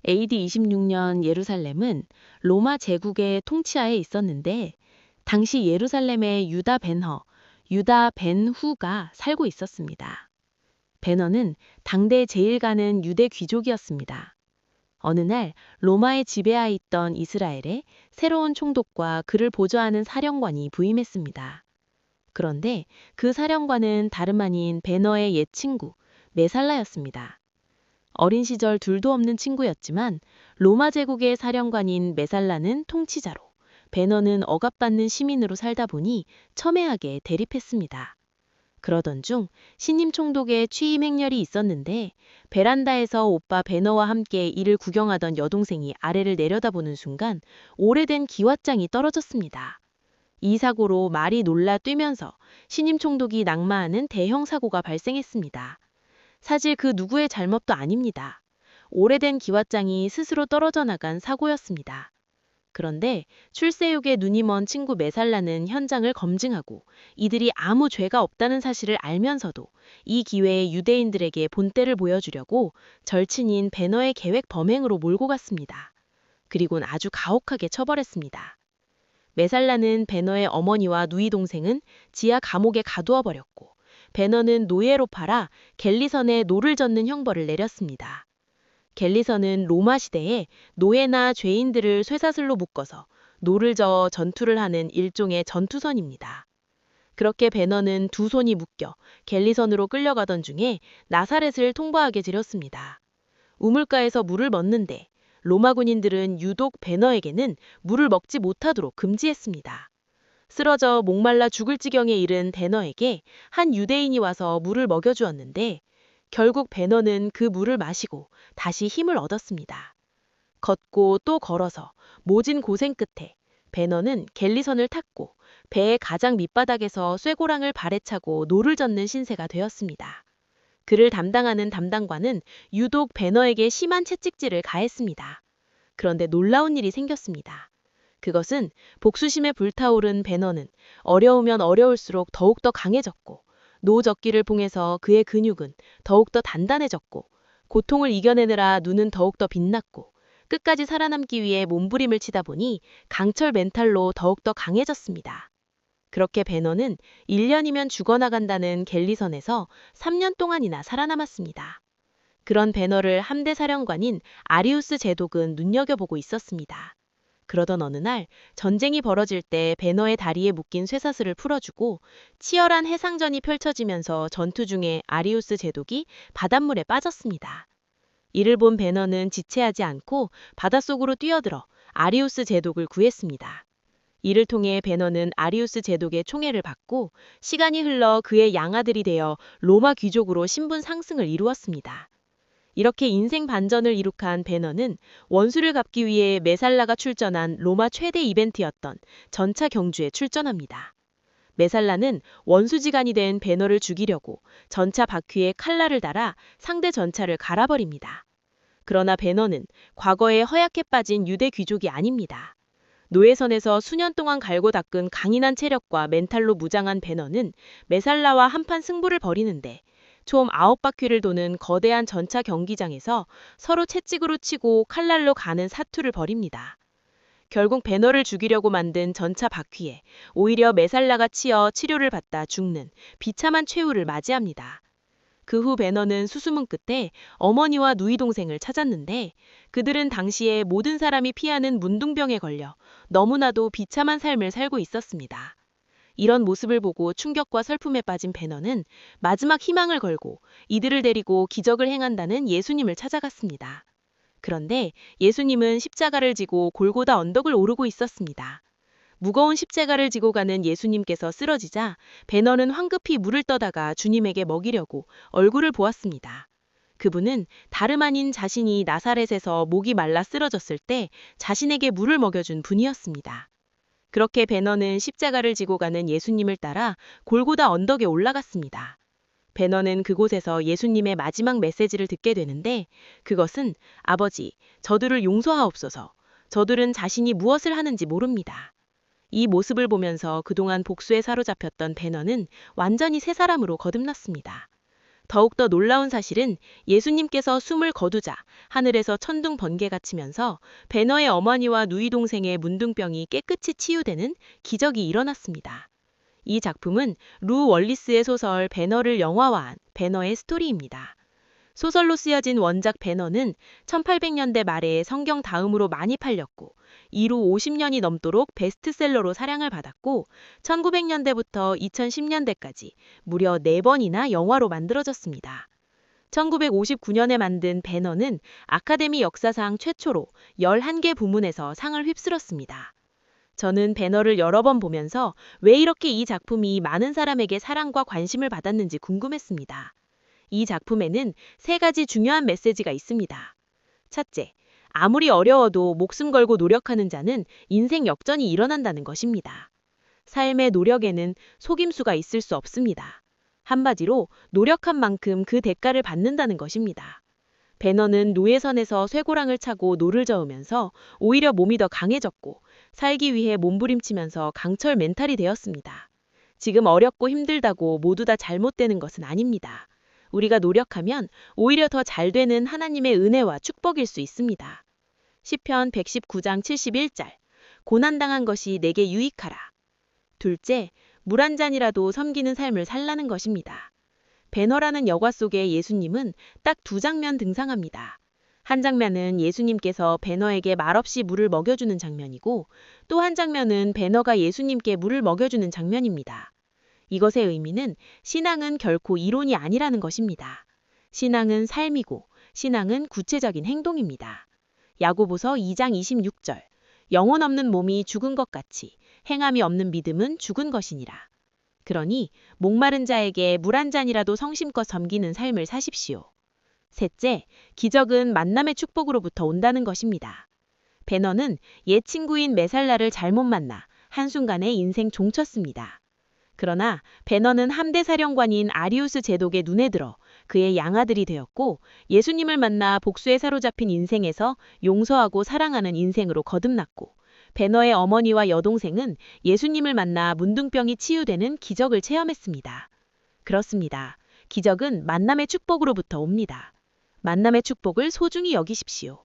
AD 26년 예루살렘은 로마 제국의 통치하에 있었는데 당시 예루살렘에 유다 벤 후가 살고 있었습니다. 베너는 당대 제일 가는 유대 귀족이었습니다. 어느 날 로마에 지배하에 있던 이스라엘에 새로운 총독과 그를 보좌하는 사령관이 부임했습니다. 그런데 그 사령관은 다름 아닌 베너의 옛 친구 메살라였습니다. 어린 시절 둘도 없는 친구였지만 로마 제국의 사령관인 메살라는 통치자로, 베너는 억압받는 시민으로 살다 보니 첨예하게 대립했습니다. 그러던 중 신임 총독의 취임 행렬이 있었는데 베란다에서 오빠 베너와 함께 이를 구경하던 여동생이 아래를 내려다보는 순간 오래된 기왓장이 떨어졌습니다. 이 사고로 말이 놀라 뛰면서 신임 총독이 낙마하는 대형 사고가 발생했습니다. 사실 그 누구의 잘못도 아닙니다. 오래된 기왓장이 스스로 떨어져 나간 사고였습니다. 그런데 출세욕에 눈이 먼 친구 메살라는 현장을 검증하고 이들이 아무 죄가 없다는 사실을 알면서도 이 기회에 유대인들에게 본때를 보여주려고 절친인 베너의 계획 범행으로 몰고 갔습니다. 그리곤 아주 가혹하게 처벌했습니다. 메살라는 베너의 어머니와 누이 동생은 지하 감옥에 가두어 버렸고 베너는 노예로 팔아 갤리선에 노를 젓는 형벌을 내렸습니다. 갤리선은 로마 시대에 노예나 죄인들을 쇠사슬로 묶어서 노를 저어 전투를 하는 일종의 전투선입니다. 그렇게 베너는 두 손이 묶여 갤리선으로 끌려가던 중에 나사렛을 통과하게 되렸습니다. 우물가에서 물을 먹는데 로마 군인들은 유독 베너에게는 물을 먹지 못하도록 금지했습니다. 쓰러져 목말라 죽을 지경에 이른 베너에게 한 유대인이 와서 물을 먹여주었는데 결국 베너는 그 물을 마시고 다시 힘을 얻었습니다. 걷고 또 걸어서 모진 고생 끝에 베너는 갤리선을 탔고 배의 가장 밑바닥에서 쇠고랑을 발에 차고 노를 젓는 신세가 되었습니다. 그를 담당하는 담당관은 유독 베너에게 심한 채찍질을 가했습니다. 그런데 놀라운 일이 생겼습니다. 그것은 복수심에 불타오른 베너는 어려우면 어려울수록 더욱더 강해졌고 노젓기를 봉해서 그의 근육은 더욱더 단단해졌고 고통을 이겨내느라 눈은 더욱더 빛났고 끝까지 살아남기 위해 몸부림을 치다 보니 강철 멘탈로 더욱더 강해졌습니다. 그렇게 베너는 1년이면 죽어나간다는 갤리선에서 3년 동안이나 살아남았습니다. 그런 베너를 함대 사령관인 아리우스 제독은 눈여겨보고 있었습니다. 그러던 어느 날 전쟁이 벌어질 때 베너의 다리에 묶인 쇠사슬을 풀어주고 치열한 해상전이 펼쳐지면서 전투 중에 아리우스 제독이 바닷물에 빠졌습니다. 이를 본 베너는 지체하지 않고 바닷속으로 뛰어들어 아리우스 제독을 구했습니다. 이를 통해 베너는 아리우스 제독의 총애를 받고 시간이 흘러 그의 양아들이 되어 로마 귀족으로 신분 상승을 이루었습니다. 이렇게 인생 반전을 이룩한 베너는 원수를 갚기 위해 메살라가 출전한 로마 최대 이벤트였던 전차 경주에 출전합니다. 메살라는 원수지간이 된 베너를 죽이려고 전차 바퀴에 칼날을 달아 상대 전차를 갈아버립니다. 그러나 베너는 과거에 허약해 빠진 유대 귀족이 아닙니다. 노예선에서 수년 동안 갈고 닦은 강인한 체력과 멘탈로 무장한 베너는 메살라와 한판 승부를 벌이는데 총 9바퀴를 도는 거대한 전차 경기장에서 서로 채찍으로 치고 칼날로 가는 사투를 벌입니다. 결국 베너를 죽이려고 만든 전차 바퀴에 오히려 메살라가 치여 치료를 받다 죽는 비참한 최후를 맞이합니다. 그 후 베너는 수수문 끝에 어머니와 누이 동생을 찾았는데 그들은 당시에 모든 사람이 피하는 문둥병에 걸려 너무나도 비참한 삶을 살고 있었습니다. 이런 모습을 보고 충격과 슬픔에 빠진 베너는 마지막 희망을 걸고 이들을 데리고 기적을 행한다는 예수님을 찾아갔습니다. 그런데 예수님은 십자가를 지고 골고다 언덕을 오르고 있었습니다. 무거운 십자가를 지고 가는 예수님께서 쓰러지자 베너는 황급히 물을 떠다가 주님에게 먹이려고 얼굴을 보았습니다. 그분은 다름 아닌 자신이 나사렛에서 목이 말라 쓰러졌을 때 자신에게 물을 먹여준 분이었습니다. 그렇게 베너는 십자가를 지고 가는 예수님을 따라 골고다 언덕에 올라갔습니다. 베너는 그곳에서 예수님의 마지막 메시지를 듣게 되는데 그것은 아버지, 저들을 용서하옵소서. 저들은 자신이 무엇을 하는지 모릅니다. 이 모습을 보면서 그동안 복수에 사로잡혔던 베너는 완전히 새 사람으로 거듭났습니다. 더욱더 놀라운 사실은 예수님께서 숨을 거두자 하늘에서 천둥 번개가 치면서 베너의 어머니와 누이 동생의 문둥병이 깨끗이 치유되는 기적이 일어났습니다. 이 작품은 루 월리스의 소설 베너를 영화화한 베너의 스토리입니다. 소설로 쓰여진 원작 베너는 1800년대 말에 성경 다음으로 많이 팔렸고 이후 50년이 넘도록 베스트셀러로 사랑을 받았고 1900년대부터 2010년대까지 무려 4번이나 영화로 만들어졌습니다. 1959년에 만든 베너는 아카데미 역사상 최초로 11개 부문에서 상을 휩쓸었습니다. 저는 베너를 여러 번 보면서 왜 이렇게 이 작품이 많은 사람에게 사랑과 관심을 받았는지 궁금했습니다. 이 작품에는 3가지 중요한 메시지가 있습니다. 첫째, 아무리 어려워도 목숨 걸고 노력하는 자는 인생 역전이 일어난다는 것입니다. 삶의 노력에는 속임수가 있을 수 없습니다. 한마디로 노력한 만큼 그 대가를 받는다는 것입니다. 베너는 노예선에서 쇠고랑을 차고 노를 저으면서 오히려 몸이 더 강해졌고 살기 위해 몸부림치면서 강철 멘탈이 되었습니다. 지금 어렵고 힘들다고 모두 다 잘못되는 것은 아닙니다. 우리가 노력하면 오히려 더 잘 되는 하나님의 은혜와 축복일 수 있습니다. 시편 119장 71절 고난당한 것이 내게 유익하라. 둘째, 물 한 잔이라도 섬기는 삶을 살라는 것입니다. 베너라는 여과 속에 예수님은 딱 2장면 등장합니다. 한 장면은 예수님께서 베너에게 말없이 물을 먹여주는 장면이고 또 한 장면은 베너가 예수님께 물을 먹여주는 장면입니다. 이것의 의미는 신앙은 결코 이론이 아니라는 것입니다. 신앙은 삶이고 신앙은 구체적인 행동입니다. 야고보서 2장 26절 영혼 없는 몸이 죽은 것 같이 행함이 없는 믿음은 죽은 것이니라. 그러니 목마른 자에게 물 한 잔이라도 성심껏 섬기는 삶을 사십시오. 셋째, 기적은 만남의 축복으로부터 온다는 것입니다. 베너는 옛 친구인 메살라를 잘못 만나 한순간에 인생 종쳤습니다. 그러나 베너는 함대 사령관인 아리우스 제독의 눈에 들어 그의 양아들이 되었고 예수님을 만나 복수에 사로잡힌 인생에서 용서하고 사랑하는 인생으로 거듭났고 베너의 어머니와 여동생은 예수님을 만나 문둥병이 치유되는 기적을 체험했습니다. 그렇습니다. 기적은 만남의 축복으로부터 옵니다. 만남의 축복을 소중히 여기십시오.